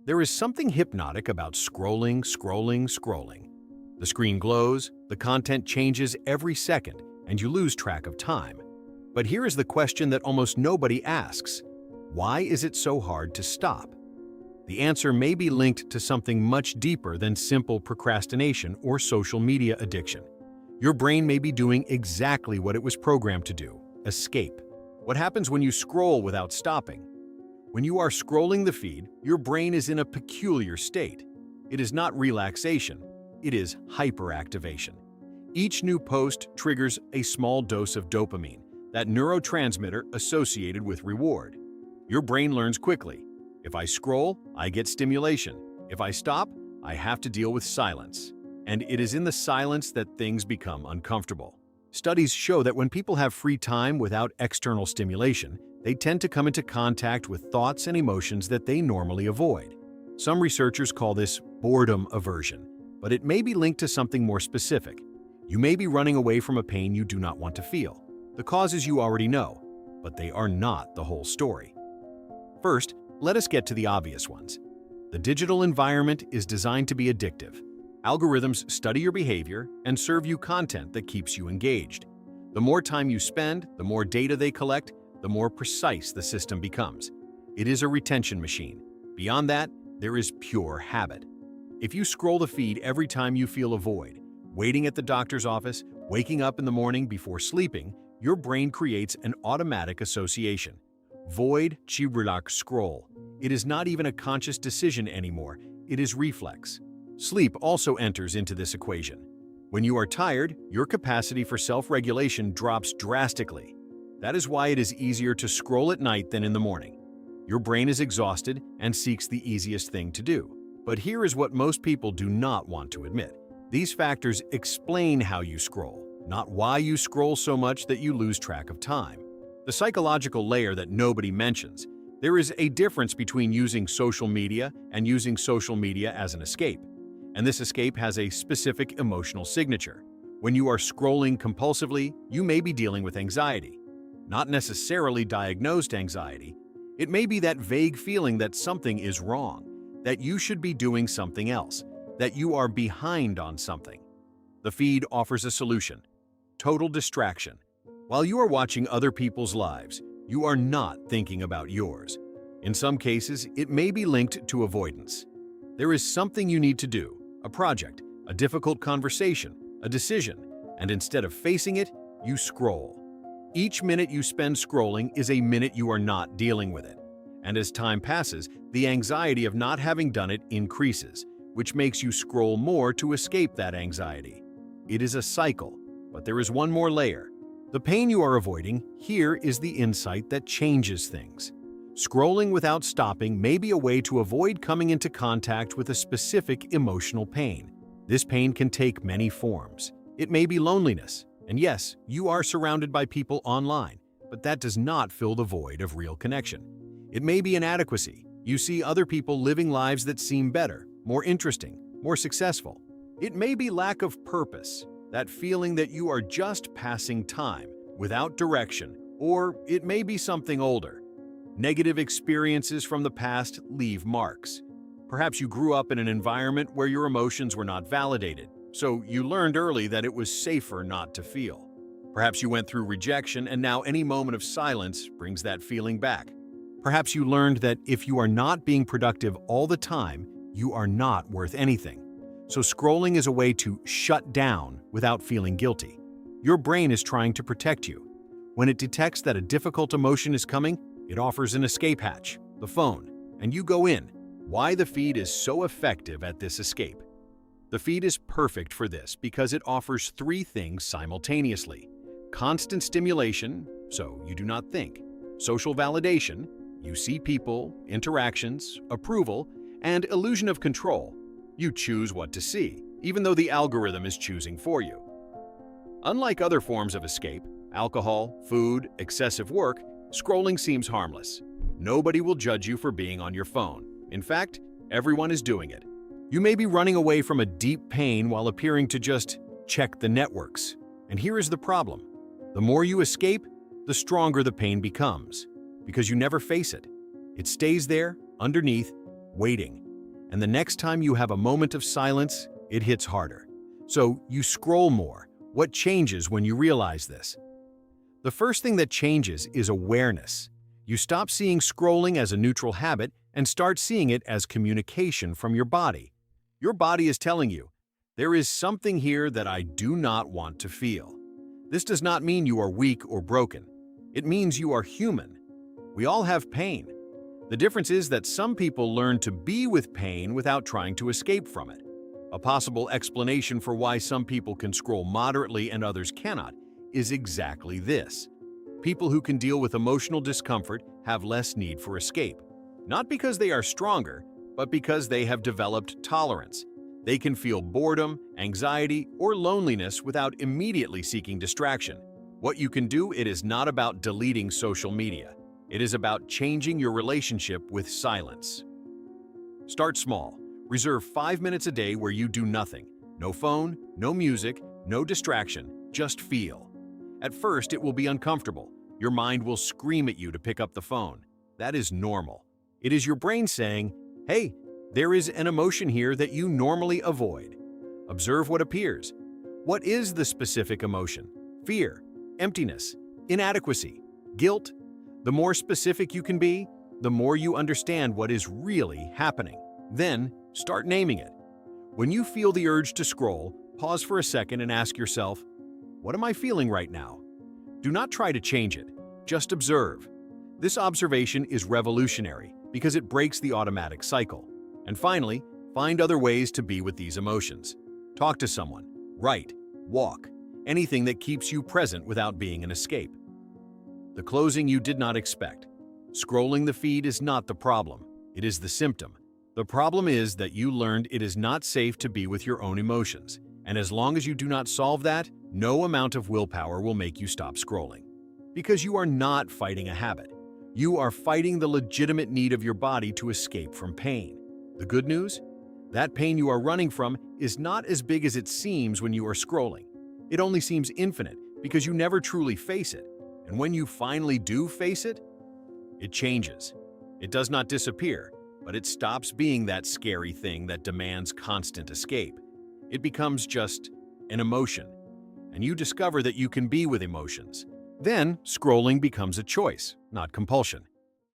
There is something hypnotic about scrolling, scrolling, scrolling. The screen glows, the content changes every second, and you lose track of time. But here is the question that almost nobody asks. Why is it so hard to stop? The answer may be linked to something much deeper than simple procrastination or social media addiction. Your brain may be doing exactly what it was programmed to do: escape. What happens when you scroll without stopping? When you are scrolling the feed, your brain is in a peculiar state. It is not relaxation, it is hyperactivation. Each new post triggers a small dose of dopamine, that neurotransmitter associated with reward. Your brain learns quickly. If I scroll, I get stimulation. If I stop, I have to deal with silence. And it is in the silence that things become uncomfortable. Studies show that when people have free time without external stimulation, they tend to come into contact with thoughts and emotions that they normally avoid. Some researchers call this boredom aversion, but it may be linked to something more specific. You may be running away from a pain you do not want to feel. The causes you already know, but they are not the whole story. First, let us get to the obvious ones. The digital environment is designed to be addictive. Algorithms study your behavior and serve you content that keeps you engaged. The more time you spend, the more data they collect, the more precise the system becomes. It is a retention machine. Beyond that, there is pure habit. If you scroll the feed every time you feel a void, waiting at the doctor's office, waking up in the morning before sleeping, your brain creates an automatic association. Void, chibrulak, scroll. It is not even a conscious decision anymore, it is reflex. Sleep also enters into this equation. When you are tired, your capacity for self-regulation drops drastically. That is why it is easier to scroll at night than in the morning. Your brain is exhausted and seeks the easiest thing to do. But here is what most people do not want to admit. These factors explain how you scroll, not why you scroll so much that you lose track of time. The psychological layer that nobody mentions. There is a difference between using social media and using social media as an escape. And this escape has a specific emotional signature. When you are scrolling compulsively, you may be dealing with anxiety. Not necessarily diagnosed anxiety. It may be that vague feeling that something is wrong, that you should be doing something else, that you are behind on something. The feed offers a solution: total distraction. While you are watching other people's lives, you are not thinking about yours. In some cases, it may be linked to avoidance. There is something you need to do, a project, a difficult conversation, a decision, and instead of facing it, you scroll. Each minute you spend scrolling is a minute you are not dealing with it. And as time passes, the anxiety of not having done it increases, which makes you scroll more to escape that anxiety. It is a cycle, but there is one more layer. The pain you are avoiding, here is the insight that changes things. Scrolling without stopping may be a way to avoid coming into contact with a specific emotional pain. This pain can take many forms. It may be loneliness, and yes, you are surrounded by people online, but that does not fill the void of real connection. It may be inadequacy. You see other people living lives that seem better, more interesting, more successful. It may be lack of purpose, that feeling that you are just passing time without direction, or it may be something older. Negative experiences from the past leave marks. Perhaps you grew up in an environment where your emotions were not validated, so you learned early that it was safer not to feel. Perhaps you went through rejection and now any moment of silence brings that feeling back. Perhaps you learned that if you are not being productive all the time, you are not worth anything. So scrolling is a way to shut down without feeling guilty. Your brain is trying to protect you. When it detects that a difficult emotion is coming, it offers an escape hatch, the phone, and you go in. Why the feed is so effective at this escape? The feed is perfect for this because it offers three things simultaneously: constant stimulation, so you do not think; social validation, you see people, interactions, approval, and illusion of control. You choose what to see, even though the algorithm is choosing for you. Unlike other forms of escape, alcohol, food, excessive work, scrolling seems harmless. Nobody will judge you for being on your phone. In fact, everyone is doing it. You may be running away from a deep pain while appearing to just check the networks. And here is the problem. The more you escape, the stronger the pain becomes, because you never face it. It stays there, underneath, waiting. And the next time you have a moment of silence, it hits harder. So you scroll more. What changes when you realize this? The first thing that changes is awareness. You stop seeing scrolling as a neutral habit and start seeing it as communication from your body. Your body is telling you, there is something here that I do not want to feel. This does not mean you are weak or broken. It means you are human. We all have pain. The difference is that some people learn to be with pain without trying to escape from it. A possible explanation for why some people can scroll moderately and others cannot is exactly this. People who can deal with emotional discomfort have less need for escape. Not because they are stronger, but because they have developed tolerance. They can feel boredom, anxiety, or loneliness without immediately seeking distraction. What you can do, it is not about deleting social media. It is about changing your relationship with silence. Start small. Reserve 5 minutes a day where you do nothing. No phone, no music, no distraction, just feel. At first, it will be uncomfortable. Your mind will scream at you to pick up the phone. That is normal. It is your brain saying, hey, there is an emotion here that you normally avoid. Observe what appears. What is the specific emotion? Fear, emptiness, inadequacy, guilt? The more specific you can be, the more you understand what is really happening. Then, start naming it. When you feel the urge to scroll, pause for a second and ask yourself, what am I feeling right now? Do not try to change it, just observe. This observation is revolutionary because it breaks the automatic cycle. And finally, find other ways to be with these emotions. Talk to someone, write, walk, anything that keeps you present without being an escape. The closing you did not expect. Scrolling the feed is not the problem, it is the symptom. The problem is that you learned it is not safe to be with your own emotions, and as long as you do not solve that, no amount of willpower will make you stop scrolling. Because you are not fighting a habit. You are fighting the legitimate need of your body to escape from pain. The good news? That pain you are running from is not as big as it seems when you are scrolling. It only seems infinite because you never truly face it. And when you finally do face it, it changes. It does not disappear, but it stops being that scary thing that demands constant escape. It becomes just an emotion, and you discover that you can be with emotions. Then, scrolling becomes a choice, not compulsion.